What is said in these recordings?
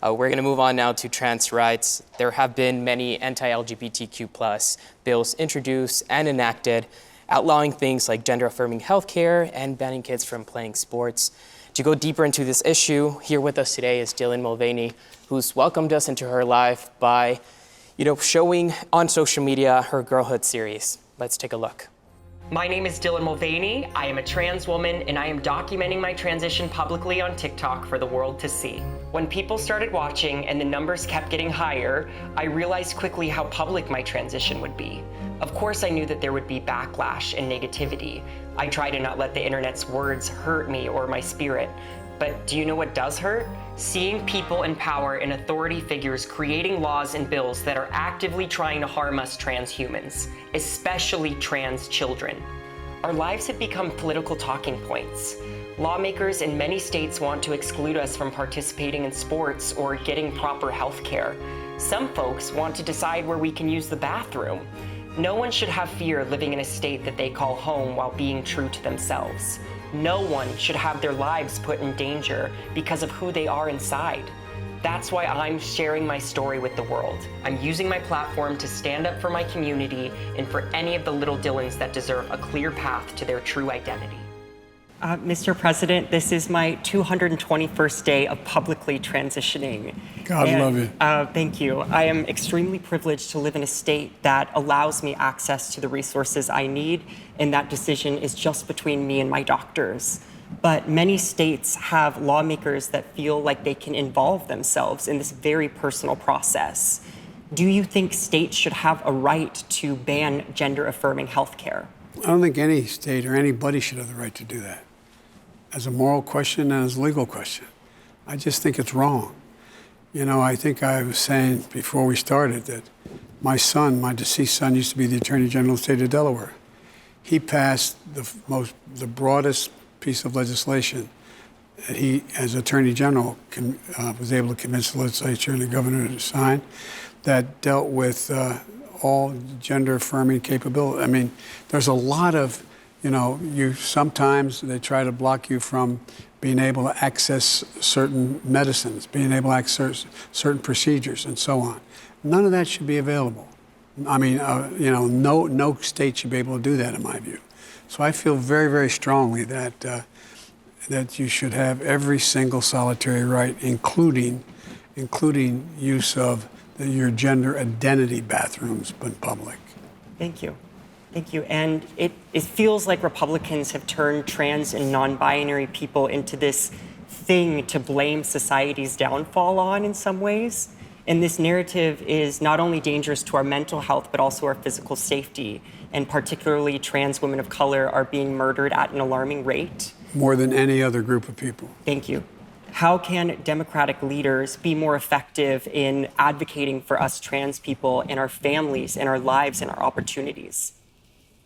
We're going to move on now to trans rights. There have been many anti-LGBTQ plus bills introduced and enacted, outlawing things like gender-affirming healthcare and banning kids from playing sports. To go deeper into this issue, here with us today is Mulvaney, who's welcomed us into her life by, showing on social media her Girlhood series. Let's take a look. My name is Mulvaney. I am a trans woman, and I am documenting my transition publicly on TikTok for the world to see. When people started watching and the numbers kept getting higher, I realized quickly how public my transition would be. Of course, I knew that there would be backlash and negativity. I try to not let the internet's words hurt me or my spirit. But do you know what does hurt? Seeing people in power and authority figures creating laws and bills that are actively trying to harm us trans humans, especially trans children. Our lives have become political talking points. Lawmakers in many states want to exclude us from participating in sports or getting proper health care. Some folks want to decide where we can use the bathroom. No one should have fear living in a state that they call home while being true to themselves. No one should have their lives put in danger because of who they are inside. That's why I'm sharing my story with the world. I'm using my platform to stand up for my community and for any of the little Dylans that deserve a clear path to their true identity. Mr. President, this is my 221st day of publicly transitioning. God love you. Thank you. I am extremely privileged to live in a state that allows me access to the resources I need, and that decision is just between me and my doctors. But many states have lawmakers that feel like they can involve themselves in this very personal process. Do you think states should have a right to ban gender-affirming health care? I don't think any state or anybody should have the right to do that. As a moral question and as a legal question. I just think it's wrong. I think I was saying before we started that my deceased son, used to be the Attorney General of the state of Delaware. He passed the broadest piece of legislation that he, as Attorney General, was able to convince the legislature and the governor to sign that dealt with all gender-affirming capability. I mean, there's a lot of, sometimes they try to block you from being able to access certain medicines, being able to access certain procedures, and so on. None of that should be available. I mean, no state should be able to do that, in my view. So I feel very, very strongly that you should have every single solitary right, including use of your gender identity bathrooms in public. Thank you. Thank you. And it feels like Republicans have turned trans and non-binary people into this thing to blame society's downfall on in some ways. And this narrative is not only dangerous to our mental health, but also our physical safety. And particularly trans women of color are being murdered at an alarming rate. More than any other group of people. Thank you. How can Democratic leaders be more effective in advocating for us trans people and our families and our lives and our opportunities?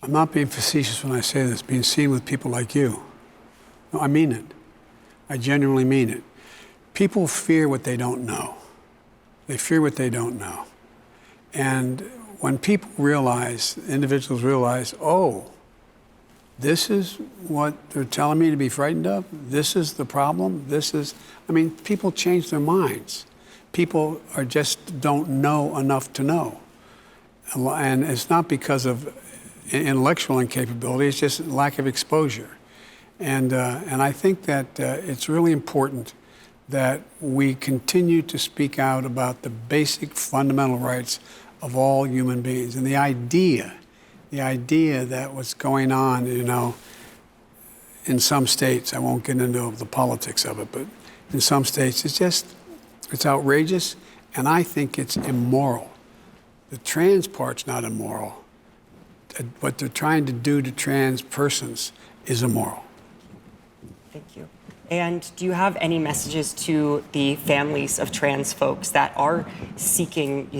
I'm not being facetious when I say this, being seen with people like you. No, I mean it. I genuinely mean it. People fear what they don't know. They fear what they don't know. And when people realize, individuals realize, oh, this is what they're telling me to be frightened of. This is the problem. People change their minds. People just don't know enough to know. And it's not because of intellectual incapability, it's just lack of exposure. And I think that it's really important that we continue to speak out about the basic fundamental rights of all human beings. And the idea that what's going on, in some states, I won't get into the politics of it, but in some states, it's outrageous, and I think it's immoral. The trans part's not immoral. What they're trying to do to trans persons is immoral. Thank you. And do you have any messages to the families of trans folks that are seeking,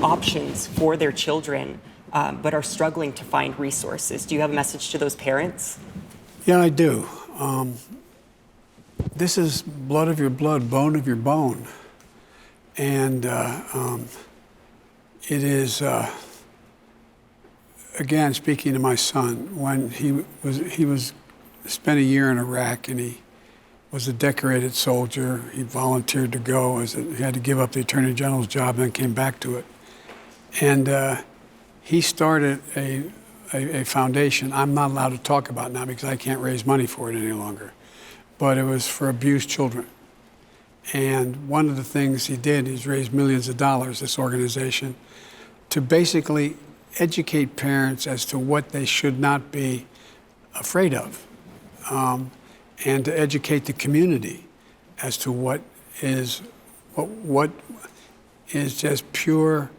options for their children, but are struggling to find resources? Do you have a message to those parents? Yeah, I do. This is blood of your blood, bone of your bone. And it is, again, speaking to my son, when he spent a year in Iraq and was a decorated soldier. He volunteered to go. He had to give up the Attorney General's job and then came back to it. And he started a foundation I'm not allowed to talk about now because I can't raise money for it any longer. But it was for abused children. And one of the things he did is raise millions of dollars, this organization, to basically educate parents as to what they should not be afraid of, and to educate the community as to what is just pure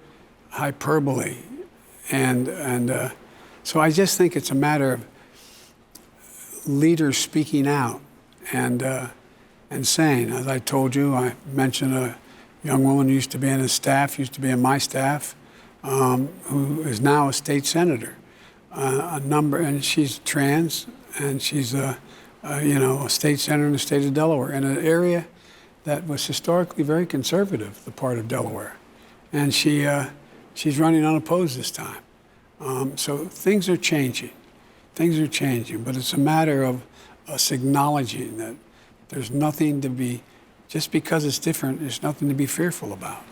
hyperbole. And so I just think it's a matter of leaders speaking out and saying, as I told you, I mentioned a young woman who used to be in his staff, used to be in my staff, who is now a state senator. And she's trans, and she's a state senator in the state of Delaware, in an area that was historically very conservative, the part of Delaware. And she's running unopposed this time. So things are changing. Things are changing, but it's a matter of us acknowledging that there's nothing to be, just because it's different, there's nothing to be fearful about.